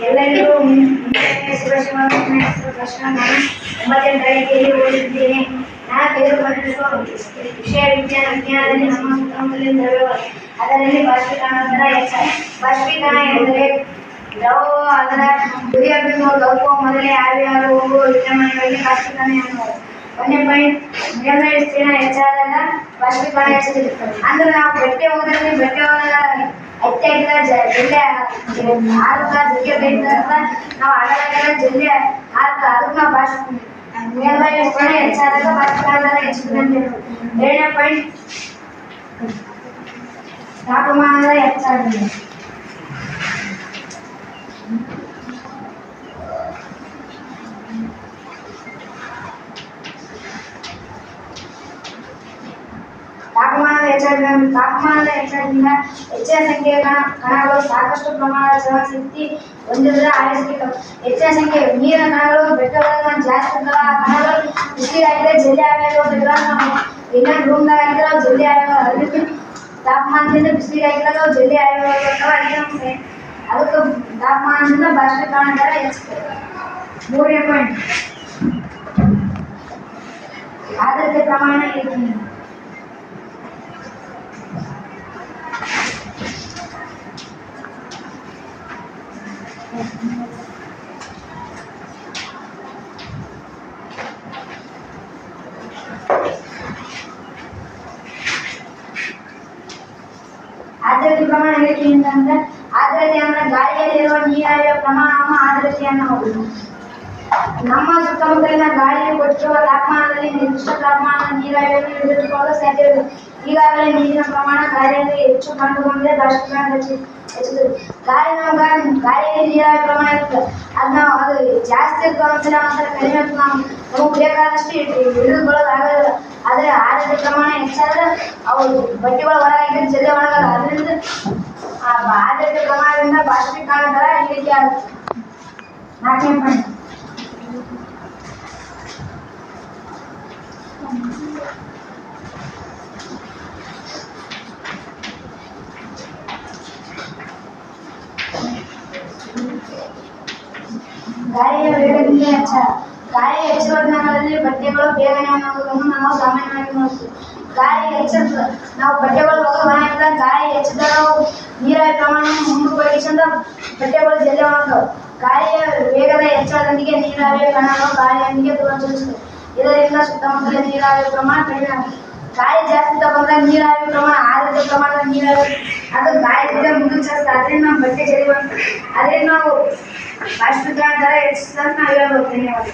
ಎಲ್ಲರಿಗೂ ಪ್ರಶ್ನೆ ನಾನು 9ನೇ ತರಗತಿಯಲ್ಲಿ ಓದುತ್ತಿದ್ದೇನೆ. ನಾನು ತೆಗೆದುಕೊಂಡಿರುವ ವಿಷಯ ವಿಜ್ಞಾನದಲ್ಲಿ ನಮ್ಮ ಸುತ್ತಮುತ್ತಲಿನ ದ್ರವ್ಯಗಳು, ಅದರಲ್ಲಿ ಬಾಷ್ಪೀಕರಣ ಹೆಚ್ಚಾಗಿದೆ. ಬಾಷ್ಪೀಕರಣ ಎಂದರೆ ದ್ರವವು ಅದರ ಗುರಿಯನ್ನು ತಲುಪುವ ಮೊದಲೇ ಆವಿಯಾಗಿ ಹೋಗುವ ವಿದ್ಯಮಾನಗಳಿಗೆ ಬಾಷ್ಪೀಕರಣ ಎನ್ನುವುದು. 1ನೇ ಪಾಯಿಂಟ್, ಮೇಲ್ಮೈ ವಿಸ್ತೀರ್ಣ ಹೆಚ್ಚಾದಾಗ ಬಾಷ್ಪೀಕರಣ ಹೆಚ್ಚುತ್ತದೆ. ಅಂದ್ರೆ ನಾವು ಬಟ್ಟೆ ಹೋದ್ರಲ್ಲಿ ಬಟ್ಟೆ ಅತ್ಯಾಗಿಲ್ಲ ಜಲ್ಲೆ ಹಾರಕ ಜಗ್ಗೆ ಬೈತಾರಲ್ಲ, ನಾವು ಅಡಲಾಗಿಲ್ಲ ಜಲ್ಲೆ ಹಾರಕ ಅದಕ್ಕೆ ನಾವು ಮೇಲ್ಮೈ ವಿಸ್ತೀರ್ಣ ಹೆಚ್ಚಾದಾಗ ಬಾಷ್ಪೀಕರಣ ಹೆಚ್ಚುತ್ತದೆ ಅಂತ ಹೇಳ್ಬೋದು. 2ನೇ ಪಾಯಿಂಟ್, ತಾಪಮಾನದ ಹೆಚ್ಚಾಗಿದೆ. ತಾಪಮಾನದ ಹೆಚ್ಚಳದಿಂದ ಹೆಚ್ಚಿನ ಸಂಖ್ಯೆಯ ಕಣಗಳು ಸಾಕಷ್ಟು ಪ್ರಮಾಣದ ಚಲನಶಕ್ತಿ ಹೊಂದಿದ್ರೆ ಆರಿಸಬೇಕು. ಹೆಚ್ಚಿನ ಸಂಖ್ಯೆ ನೀರಿನ ಕಣಗಳು ಬೆಟ್ಟಗಳಲ್ಲಿ ಜಾಸ್ತಿ ಇರ್ತಾವ. ಆ ಕಣಗಳು ಬಿಸಿಲಾಗಿದೆ ಜಲ್ದಿ ಆಗೋದಿಲ್ಲ. ನಾವು ಇನ್ನೊಂದು ರೂಮ್ದಾಗ ಹಾಕಿದ್ರೆ ಅವು ಜಲ್ದಿ ಆಗೋದು. ತಾಪಮಾನದಿಂದ ಬಿಸಿಲಿಗೆ ಹಾಕಿದಾಗ ಅವು ಜಲ್ದಿ ಆಗೋದಿರ್ತಾವ. ಅದಕ್ಕೆ ತಾಪಮಾನದಿಂದ ಬಾಷ್ಪೀಕರಣ ದರ ಹೆಚ್ಚುತ್ತದೆ. 3ನೇ ಪಾಯಿಂಟ್, ಆರ್ದ್ರತೆ ಪ್ರಮಾಣ ಹೆಚ್ಚಿದೆ. ಆರ್ದ್ರತೆ ಪ್ರಮಾಣ ಹೇಳಿಕೆ ಅಂತಂದ್ರೆ ಆರ್ದ್ರತೆ ಅಂದ್ರೆ ಗಾಳಿಯಲ್ಲಿರುವ ನೀರಾವಿಯ ಪ್ರಮಾಣವನ್ನು ಆರ್ದ್ರತೆ ಅನ್ನಬಹುದು. ನಮ್ಮ ಸುತ್ತಮುತ್ತಲಿನ ಗಾಳಿಯು ಕೊಟ್ಟಿರುವ ತಾಪಮಾನದಲ್ಲಿ ನಿರ್ದಿಷ್ಟ ತಾಪಮಾನದ ನೀರಾವಿಯನ್ನು ಹಿಡಿದಿಟ್ಟುಕೊಳ್ಳಲು ಸಾಧ್ಯವಿಲ್ಲ. ಈಗಾಗಲೇ ನೀರಿನ ಪ್ರಮಾಣ ಗಾಳಿಯಲ್ಲಿ ಹೆಚ್ಚು ಕಂಡು ಬಂದರೆ ಬಾಷ್ಪೀಕರಣ ಹೆಚ್ಚುತ್ತದೆ. ಗಾಳಿಯಲ್ಲಿ ನೀರಾವಿ ಪ್ರಮಾಣ ಇರ್ತದೆ, ಅದು ಜಾಸ್ತಿ ಇರ್ತದೆ ಒಂದ್ಸಲ ಕಡಿಮೆ ಇರ್ತದೆ. ನಮಗೆ ಬೇಕಾದಷ್ಟು ಹಿಡಿದುಕೊಳ್ಳೋದಾಗೋದಿಲ್ಲ. ಆದರೆ ಆರ್ದ್ರತೆ ಪ್ರಮಾಣ ಹೆಚ್ಚಾದ್ರೆ ಅವು ಬಟ್ಟೆಗಳು ಹೊರಗಾಕಿದ್ರೆ ಜಲ್ದಿ ಒಣಗಲ್ಲ. ಅದರಿಂದ ಆ ಆರ್ದ್ರತೆ ಪ್ರಮಾಣದಿಂದ ಬಾಷ್ಪೀಕರಣ ದರ ಇಳಿಕೆ ಆಗುತ್ತೆ. 4ನೇ ಪಾಯಿಂಟ್, ಗಾಳಿಯ ವೇಗದಿಂದ ಹೆಚ್ಚಳ. ಗಾಳಿ ಹೆಚ್ಚಿರುವ ದಿನಗಳಲ್ಲಿ ಬಟ್ಟೆಗಳು ಬೇಗನೆ ಒಣಗುವುದನ್ನು ನಾವು ಸಾಮಾನ್ಯವಾಗಿ ನೋಡ್ತೀವಿ. ಗಾಳಿ ಹೆಚ್ಚಿರ್ತದೆ, ನಾವು ಬಟ್ಟೆಗಳು ಒಣಗಿದಾಗ ಗಾಳಿ ಹೆಚ್ಚಿದಾಗ ನೀರಾವಿ ಪ್ರಮಾಣವನ್ನು ಮುಂದೂಡಿಸಿದ ಬಟ್ಟೆಗಳು ಜಲ್ದಿ ಒಣಗ್ತವೆ. ಗಾಳಿಯ ವೇಗದ ಹೆಚ್ಚಳದೊಂದಿಗೆ ನೀರಾವಿಯ ಕಣಗಳು ಗಾಳಿಯೊಂದಿಗೆ ದೂರ ಚಲಿಸುತ್ತವೆ. ಇದರಿಂದ ಸುತ್ತಮುತ್ತಲ ನೀರಾವಿಯ ಪ್ರಮಾಣ ಕಡಿಮೆ ಆಗುತ್ತೆ. ಗಾಳಿ ಜಾಸ್ತಿ ತಗೊಂಡ್ರೆ ನೀರಾವಿ ಪ್ರಮಾಣ ಆರ್ದ್ರತೆ ಪ್ರಮಾಣದ ನೀರಾವಿ ಅದು ಗಾಳಿ ಜೊತೆ ಮುಂದೆ ಚಲಿಸ್ತದೆ. ಅದರಿಂದ ನಾವು ಬಟ್ಟೆ ಜಲ್ದಿ ಅದರಿಂದ ನಾವು ಬಾಷ್ಪೀಕರಣ ದರ ಹೆಚ್ಚಿಸಿದಂತ ನಾವು ಹೇಳ್ಬೋದು. ಧನ್ಯವಾದ.